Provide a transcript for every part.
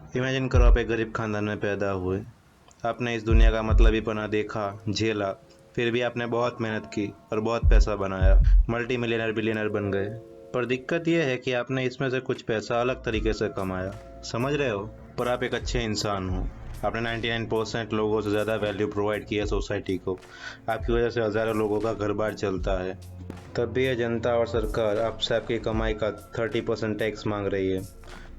Imagine करो आप एक गरीब खानदान में पैदा हुए। आपने इस दुनिया का मतलबीपना देखा, झेला, फिर भी आपने बहुत मेहनत की और बहुत पैसा बनाया, मल्टी मिलियनर बिलियनर बन गए। पर दिक्कत यह है कि आपने इसमें से कुछ पैसा अलग तरीके से कमाया, समझ रहे हो? पर आप एक अच्छे इंसान हो। आपने 99% लोगों से ज़्यादा वैल्यू प्रोवाइड किया सोसाइटी को। आपकी वजह से हज़ारों लोगों का घर बार चलता है। तब भी यह जनता और सरकार आपसे आपकी कमाई का 30% टैक्स मांग रही है,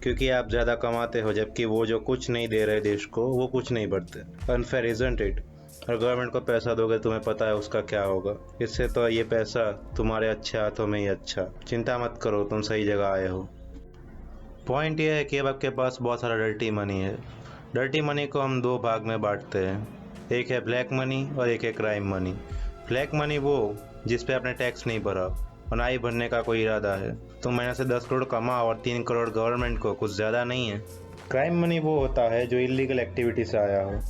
क्योंकि आप ज़्यादा कमाते हो, जबकि वो जो कुछ नहीं दे रहे देश को वो कुछ नहीं बढ़ते। Unfair isn't it? और गवर्नमेंट को पैसा दोगे, तुम्हें पता है उसका क्या होगा। इससे तो ये पैसा तुम्हारे अच्छे हाथों में ही अच्छा। चिंता मत करो, तुम सही जगह आए हो। पॉइंट ये है कि अब आपके पास बहुत सारा डर्टी मनी है। डर्टी मनी को हम दो भाग में बांटते हैं, एक है ब्लैक मनी और एक है क्राइम मनी। ब्लैक मनी वो जिस पे आपने टैक्स नहीं भरा और ना ही भरने का कोई इरादा है। तुम महीने से 10 करोड़ कमाओ और 3 करोड़ गवर्नमेंट को, कुछ ज़्यादा नहीं है। क्राइम मनी वो होता है जो इलीगल एक्टिविटी से आया हो।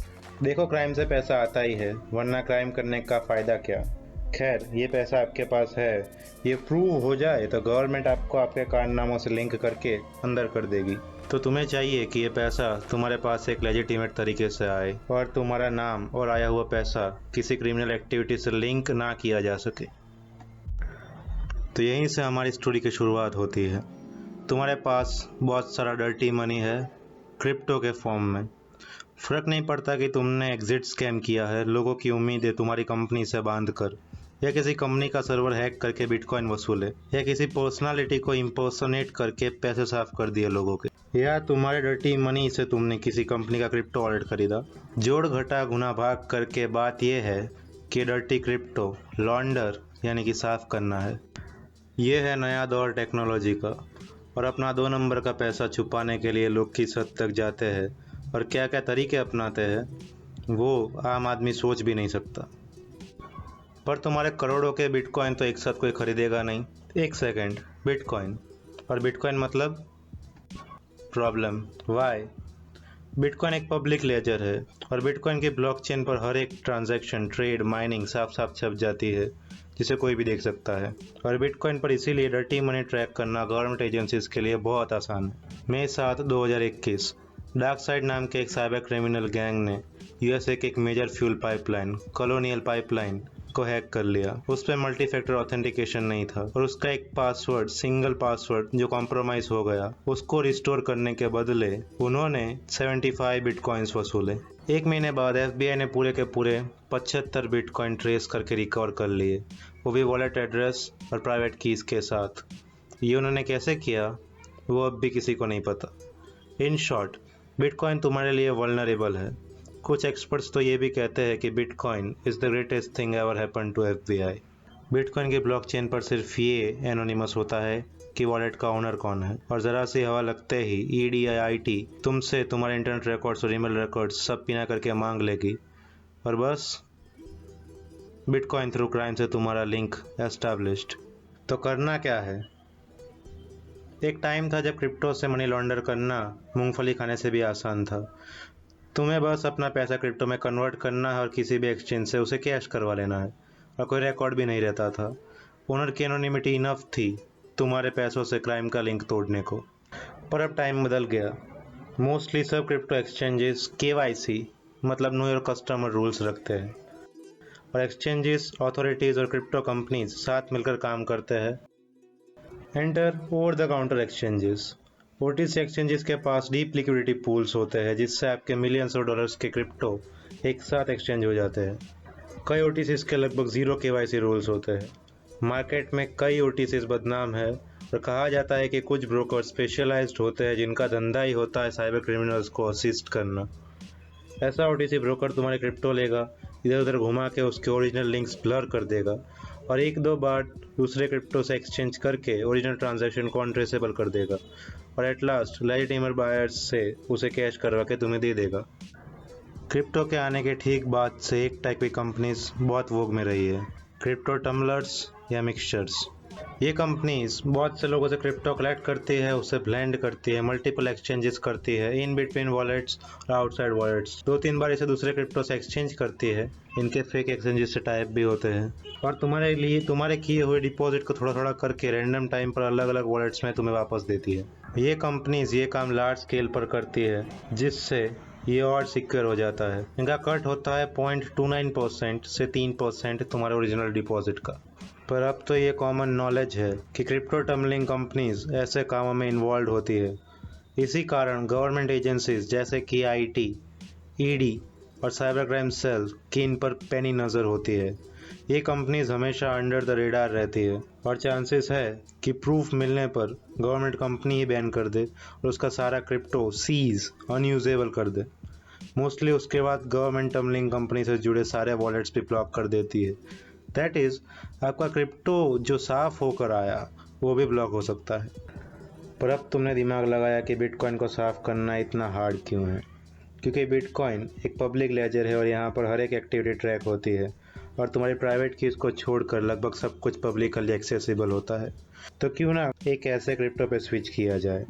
देखो, क्राइम से पैसा आता ही है, वरना क्राइम करने का फ़ायदा क्या। खैर, ये पैसा आपके पास है, ये प्रूव हो जाए तो गवर्नमेंट आपको आपके कारनामों से लिंक करके अंदर कर देगी। तो तुम्हें चाहिए कि ये पैसा तुम्हारे पास एक लेजिटिमेट तरीके से आए और तुम्हारा नाम और आया हुआ पैसा किसी क्रिमिनल एक्टिविटी से लिंक ना किया जा सके। तो यहीं से हमारी स्टोरी की शुरुआत होती है। तुम्हारे पास बहुत सारा डर्टी मनी है, क्रिप्टो के फॉर्म में। फर्क नहीं पड़ता कि तुमने एग्जिट स्कैम किया है, लोगों की उम्मीदें तुम्हारी कंपनी से बांध कर, या किसी कंपनी का सर्वर हैक करके बिटकॉइन वसूले, या किसी पर्सनालिटी को इम्पर्सोनेट करके पैसे साफ कर दिए लोगों के, या तुम्हारे डर्टी मनी से तुमने किसी कंपनी का क्रिप्टो वॉलेट खरीदा। जोड़ घटा गुना भाग करके बात यह है कि डर्टी क्रिप्टो लॉन्डर यानी कि साफ करना है। ये है नया दौर टेक्नोलॉजी का। और अपना 2 नंबर का पैसा छुपाने के लिए लोग किस हद तक जाते हैं और क्या क्या तरीके अपनाते हैं, वो आम आदमी सोच भी नहीं सकता। पर तुम्हारे करोड़ों के बिटकॉइन तो एक साथ कोई खरीदेगा नहीं। एक सेकंड, बिटकॉइन और बिटकॉइन मतलब प्रॉब्लम। वाई? बिटकॉइन एक पब्लिक लेजर है और बिटकॉइन की ब्लॉकचेन पर हर एक ट्रांजैक्शन, ट्रेड, माइनिंग साफ साफ छप जाती है, जिसे कोई भी देख सकता है। और बिटकॉइन पर इसीलिए डर्टी मनी ट्रैक करना गवर्नमेंट एजेंसीज के लिए बहुत आसान है। मई 7, 2021 डार्क साइड नाम के एक साइबर क्रिमिनल गैंग ने यूएसए के एक major fuel pipeline, colonial pipeline को हैक कर लिया। उस पर मल्टी फैक्टर ऑथेंटिकेशन नहीं था और उसका एक पासवर्ड, सिंगल पासवर्ड जो कॉम्प्रोमाइज हो गया, उसको रिस्टोर करने के बदले उन्होंने 75 बिटकॉइंस वसूले। 1 महीने बाद एफबीआई ने पूरे के पूरे 75 बिटकॉइन ट्रेस करके रिकवर कर लिए, वो भी वॉलेट एड्रेस और प्राइवेट कीज के साथ। ये उन्होंने कैसे किया, वो अब भी किसी को नहीं पता। इन शॉर्ट, बिटकॉइन तुम्हारे लिए वल्नरेबल है। कुछ एक्सपर्ट्स तो ये भी कहते हैं कि bitcoin is the greatest thing ever happen to FBI. Bitcoin की ब्लॉकचेन पर सिर्फ ये एनोनिमस होता है कि वॉलेट का ओनर कौन है, और ज़रा सी हवा लगते ही ईडी या आईटी तुमसे तुम्हारे इंटरनेट रिकॉर्ड्स और ईमेल रिकॉर्ड्स सब पीना करके मांग लेगी, और बस बिटकॉइन थ्रू क्राइम से तुम्हारा लिंक एस्टैब्लिश्ड। तो करना क्या है? एक टाइम था जब क्रिप्टो से मनी लॉन्डर करना मूंगफली खाने से भी आसान था। तुम्हें बस अपना पैसा क्रिप्टो में कन्वर्ट करना है और किसी भी एक्सचेंज से उसे कैश करवा लेना है, और कोई रिकॉर्ड भी नहीं रहता था। ओनर की एनोनिमिटी इनफ थी तुम्हारे पैसों से क्राइम का लिंक तोड़ने को। पर अब टाइम बदल गया। मोस्टली सब क्रिप्टो एक्सचेंजेस केवाईसी मतलब नो योर कस्टमर रूल्स रखते हैं, और एक्सचेंजेस, अथॉरिटीज़ और क्रिप्टो कंपनीज साथ मिलकर काम करते हैं। Enter over the counter exchanges. OTC exchanges के पास डीप लिक्विडिटी पूल्स होते हैं, जिससे आपके मिलियंस ऑफ डॉलर्स के क्रिप्टो एक साथ एक्सचेंज हो जाते हैं। कई ओटीसीज के लगभग 0 केवाईसी रूल्स होते हैं। मार्केट में कई ओटीसीज बदनाम है और कहा जाता है कि कुछ ब्रोकर स्पेशलाइज्ड होते हैं जिनका धंधा ही होता है साइबर क्रिमिनल्स को असिस्ट करना। ऐसा ओटीसी ब्रोकर तुम्हारे क्रिप्टो लेगा, इधर उधर घुमा के उसके ओरिजिनल लिंक्स ब्लर कर देगा और 1-2 बार दूसरे क्रिप्टो से एक्सचेंज करके ओरिजिनल ट्रांजैक्शन को अनट्रेसेबल कर देगा, और एट लास्ट लेजिटिमेट बायर्स से उसे कैश करवा के तुम्हें दे देगा। क्रिप्टो के आने के ठीक बाद से एक टाइप की कंपनीज बहुत वोग में रही है, क्रिप्टो टम्बलर्स या मिक्सचर्स। ये कंपनीज बहुत से लोगों से क्रिप्टो कलेक्ट करती है, उसे ब्लेंड करती है, मल्टीपल एक्सचेंजेस करती है, इन बिटवीन वॉलेट्स और आउटसाइड वॉलेट्स। 2-3 बार इसे दूसरे क्रिप्टो से एक्सचेंज करती है। इनके फेक एक्सचेंजेस से टाइप भी होते हैं और तुम्हारे किए हुए डिपॉजिट को थोड़ा थोड़ा करके रैंडम टाइम पर अलग अलग वॉलेट्स में तुम्हें वापस देती है। ये कंपनीज ये काम लार्ज स्केल पर करती है, जिससे ये और सिक्योर हो जाता है। इनका कट होता है 0.29% से 3% तुम्हारे ओरिजिनल डिपॉजिट का। पर अब तो ये कॉमन नॉलेज है कि क्रिप्टो टम्बलिंग कंपनीज ऐसे कामों में इन्वॉल्व होती है। इसी कारण गवर्नमेंट एजेंसीज जैसे कि आईटी, ईडी और साइबर क्राइम सेल की इन पर पैनी नज़र होती है। ये कंपनीज हमेशा अंडर द रेडार रहती है और चांसेस है कि प्रूफ मिलने पर गवर्नमेंट कंपनी ही बैन कर दे और उसका सारा क्रिप्टो सीज अनयूजेबल कर दे। मोस्टली उसके बाद गवर्नमेंट टम्बलिंग कंपनी से जुड़े सारे वॉलेट्स भी ब्लॉक कर देती है। दैट इज़, आपका क्रिप्टो जो साफ होकर आया वो भी ब्लॉक हो सकता है। पर अब तुमने दिमाग लगाया कि बिटकॉइन को साफ करना इतना हार्ड क्यों है? क्योंकि बिटकॉइन एक पब्लिक लेजर है और यहाँ पर हर एक एक्टिविटी ट्रैक होती है और तुम्हारी प्राइवेट कीज को छोड़कर लगभग सब कुछ पब्लिकली एक्सेसिबल होता है। तो क्यों ना एक ऐसे क्रिप्टो पे स्विच किया जाए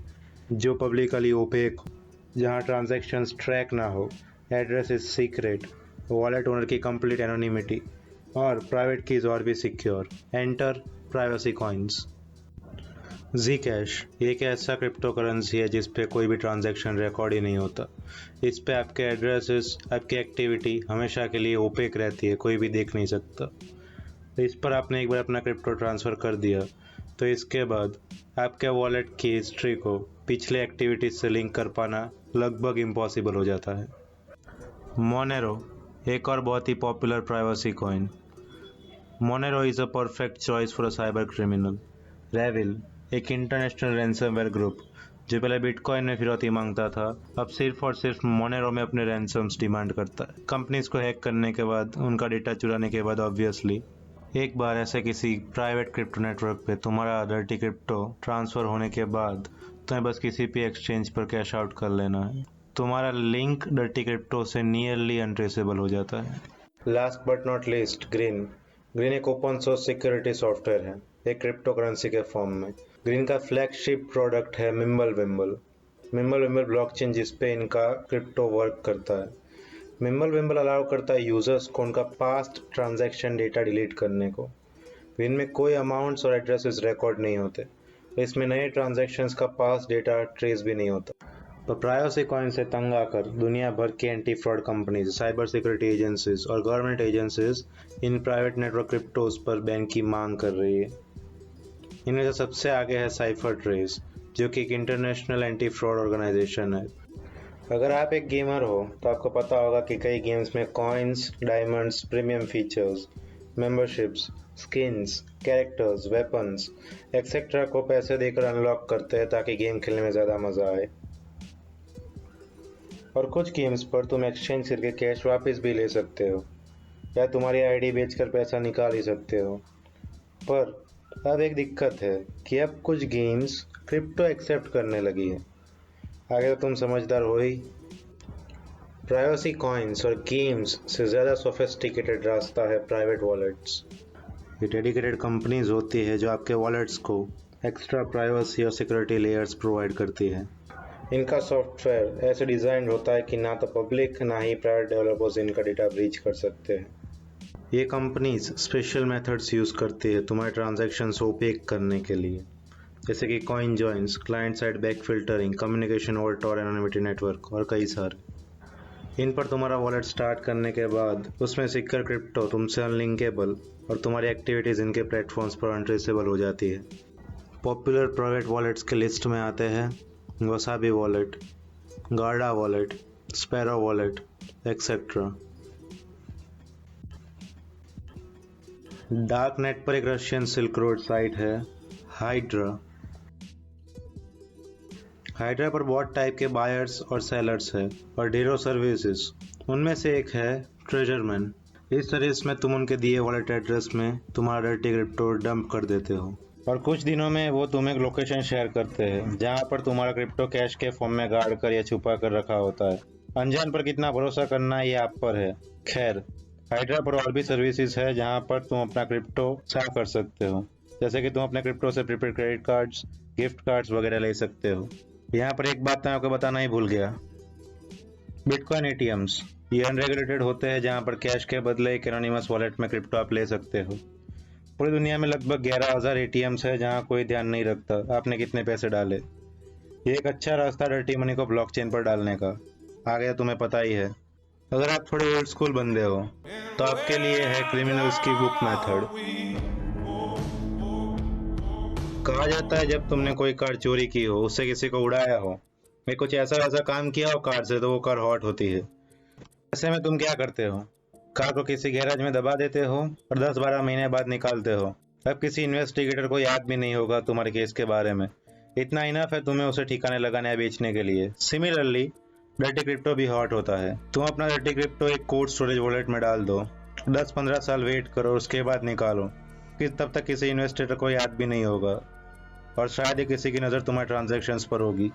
जो पब्लिकली ओपेक हो, जहाँ ट्रांजैक्शंस ट्रैक ना हो, address is secret, wallet owner की कंप्लीट एनोनिमिटी और प्राइवेट कीज और भी secure. Enter privacy coins. Zcash ये एक ऐसा क्रिप्टो करेंसी है जिस पे कोई भी ट्रांजैक्शन रिकॉर्ड ही नहीं होता। इस पे आपके एड्रेसेस, आपकी एक्टिविटी हमेशा के लिए ओपेक रहती है, कोई भी देख नहीं सकता। तो इस पर आपने एक बार अपना क्रिप्टो ट्रांसफ़र कर दिया तो इसके बाद आपके वॉलेट की हिस्ट्री को पिछले एक्टिविटीज से लिंक कर पाना लगभग इम्पॉसिबल हो जाता है। मोनेरो एक और बहुत ही popular privacy coin. Monero is a perfect choice for a cyber criminal. REvil एक इंटरनेशनल रैंसमवेयर ग्रुप जो पहले बिटकॉइन में फिरौती मांगता था, अब सिर्फ और सिर्फ मोनेरो में अपने रैंसम्स डिमांड करता है। कंपनीज को हैक करने के बाद, उनका डेटा चुराने के बाद ऑब्वियसली एक बार ऐसे किसी प्राइवेट क्रिप्टो नेटवर्क पे तुम्हारा डर्टी क्रिप्टो ट्रांसफ़र होने के बाद तुम्हें बस किसी भी एक्सचेंज पर कैश आउट कर लेना है। तुम्हारा लिंक डर्टी क्रिप्टो से नियरली अनट्रेसेबल हो जाता है। Last but not least, green एक ओपन सोर्स सिक्योरिटी सॉफ्टवेयर है, एक क्रिप्टो करेंसी के फॉर्म में। ग्रीन का फ्लैगशिप प्रोडक्ट है मिम्बल ब्लॉकचेन, जिस पे इनका क्रिप्टो वर्क करता है। मिम्बल अलाउ करता है यूजर्स को उनका पास्ट ट्रांजैक्शन डेटा डिलीट करने को। ग्रीन में कोई अमाउंट्स और एड्रेसेस रिकॉर्ड नहीं होते, इसमें नए ट्रांजैक्शंस का पास्ट डेटा ट्रेस भी नहीं होता। तो प्राइवेसी कॉइन से तंग आकर दुनिया भर की anti fraud companies, cyber security agencies और government agencies in private network cryptos पर बैन की मांग कर रही है। इनमें से सबसे आगे है साइफर ट्रेस, जो कि एक इंटरनेशनल एंटी फ्रॉड ऑर्गेनाइजेशन है। अगर आप एक गेमर हो तो आपको पता होगा कि कई गेम्स में coins, diamonds, premium features, memberships, skins, characters, weapons etcetera को पैसे देकर अनलॉक करते हैं ताकि गेम खेलने में ज़्यादा मज़ा आए। और कुछ गेम्स पर तुम एक्सचेंज करके कैश वापस भी ले सकते हो या तुम्हारी आईडी बेचकर पैसा निकाल ही सकते हो। पर अब एक दिक्कत है कि अब कुछ गेम्स क्रिप्टो एक्सेप्ट करने लगी है। आगे तो तुम समझदार हो ही। प्राइवेसी कॉइन्स और गेम्स से ज़्यादा सोफिस्टिकेटेड रास्ता है प्राइवेट वॉलेट्स। ये डेडिकेटेड कंपनीज होती है जो आपके वॉलेट्स को एक्स्ट्रा प्राइवेसी और सिक्योरिटी लेयर्स प्रोवाइड करती है। इनका सॉफ्टवेयर ऐसे डिज़ाइन होता है कि ना तो पब्लिक ना ही प्राइवेट डेवलपर्स इनका डेटा ब्रीच कर सकते हैं। ये कंपनीज स्पेशल मेथड्स यूज़ करती है तुम्हारे ट्रांजैक्शंस ओपेक करने के लिए, जैसे कि coin joins, client side back filtering, communication over Tor anonymity network और कई सारे। इन पर तुम्हारा वॉलेट स्टार्ट करने के बाद उसमें सिक्योर क्रिप्टो तुमसे अनलिंकेबल और तुम्हारी एक्टिविटीज़ इनके प्लेटफॉर्म्स पर अनट्रेसेबल हो जाती है। पॉपुलर प्राइवेट वॉलेट्स के लिस्ट में आते हैं wasabi wallet, Garda wallet, sparrow wallet etcetera. Dark net पर एक रशियन सिल्क रोड साइट है हाइड्रा। हाइड्रा पर बहुत टाइप के बायर्स और सेलर्स है और ढेरों सर्विसेज। उनमें से एक है ट्रेजरमैन। इस सर्विस में तुम उनके दिए वॉलेट एड्रेस में तुम्हारा डर्टी क्रिप्टो डंप कर देते हो और कुछ दिनों में वो तुम्हें एक लोकेशन शेयर करते हैं जहाँ पर तुम्हारा क्रिप्टो कैश के फॉर्म में गाड़ कर या छुपा कर रखा होता है। अनजान पर कितना भरोसा करना है ये आप पर है। खैर, हाइड्रा पर और भी सर्विसेज है जहाँ पर तुम अपना क्रिप्टो साफ कर सकते हो, जैसे कि तुम अपने क्रिप्टो से prepaid credit cards, gift cards वगैरह ले सकते हो। यहाँ पर एक बात मैं आपको बताना ही भूल गया, बिटकॉइन एटीएम्स ये अनरेगुलेटेड होते हैं जहाँ पर कैश के बदले एक एनोनिमस वॉलेट में क्रिप्टो आप ले सकते हो। पूरी दुनिया में लगभग 11,000 एटीएम्स है जहाँ कोई ध्यान नहीं रखता आपने कितने पैसे डाले। ये एक अच्छा रास्ता डर्टी मनी को ब्लॉकचेन पर डालने का। आगे तुम्हें पता ही है। अगर आप थोड़े ओल्ड स्कूल बंदे हो तो आपके लिए है क्रिमिनल्स की बुक मेथड। कहा जाता है जब तुमने कोई कार चोरी की हो, उससे किसी को उड़ाया हो, मैं कुछ ऐसा वैसा काम किया हो कार से, तो वो कार हॉट होती है। ऐसे में तुम क्या करते हो? कार को किसी गैराज में दबा देते हो और 10-12 महीने बाद निकालते हो। अब किसी इन्वेस्टिगेटर को याद भी नहीं होगा तुम्हारे केस के बारे में। इतना इनफ है तुम्हें उसे ठिकाने लगाने या बेचने के लिए। सिमिलरली डर्टी क्रिप्टो भी हॉट होता है। तुम अपना डर्टी क्रिप्टो एक कोल्ड स्टोरेज वॉलेट में डाल दो, 10-15 साल वेट करो, उसके बाद निकालो। कि तब तक किसी इन्वेस्टर को याद भी नहीं होगा और शायद ही किसी की नज़र तुम्हारे ट्रांजैक्शंस पर होगी।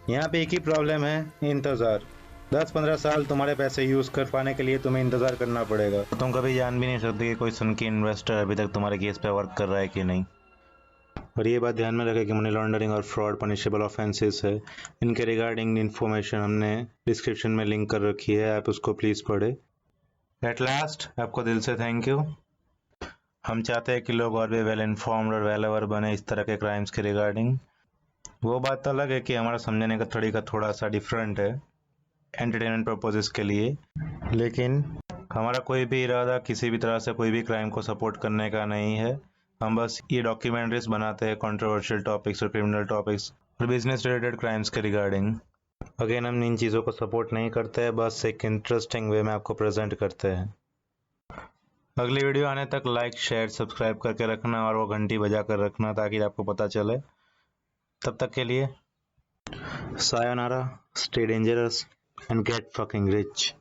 यहाँ पे एक ही प्रॉब्लम है, इंतज़ार। 10-15 साल तुम्हारे पैसे यूज़ कर पाने के लिए तुम्हें इंतज़ार करना पड़ेगा। तुम कभी जान भी नहीं सकते कि कोई सनकी इन्वेस्टर अभी तक तुम्हारे केस पे वर्क कर रहा है कि नहीं। और ये बात ध्यान में रखें कि मनी लॉन्ड्रिंग और फ्रॉड पनिशेबल ऑफेंसेस है। इनके रिगार्डिंग इन्फॉर्मेशन हमने डिस्क्रिप्शन में लिंक कर रखी है, आप उसको प्लीज़ पढ़े। एट लास्ट आपको दिल से थैंक यू। हम चाहते हैं कि लोग और भी वेल इन्फॉर्म्ड और वेल अवेयर बने इस तरह के क्राइम्स के रिगार्डिंग। वो बात अलग है कि हमारा समझने का तरीका थोड़ा सा डिफरेंट है एंटरटेनमेंट पर्पसेस के लिए, लेकिन हमारा कोई भी इरादा किसी भी तरह से कोई भी क्राइम को सपोर्ट करने का नहीं है। हम बस ये डॉक्यूमेंट्रीज बनाते हैं कंट्रोवर्शियल टॉपिक्स और क्रिमिनल टॉपिक्स और बिजनेस रिलेटेड क्राइम्स के रिगार्डिंग। अगेन हम इन चीज़ों को सपोर्ट नहीं करते हैं, बस एक इंटरेस्टिंग वे में आपको प्रेजेंट करते हैं। अगली वीडियो आने तक लाइक शेयर सब्सक्राइब करके रखना और वो घंटी बजा कर रखना ताकि आपको पता चले। तब तक के लिए sayonara, stay dangerous and get fucking rich.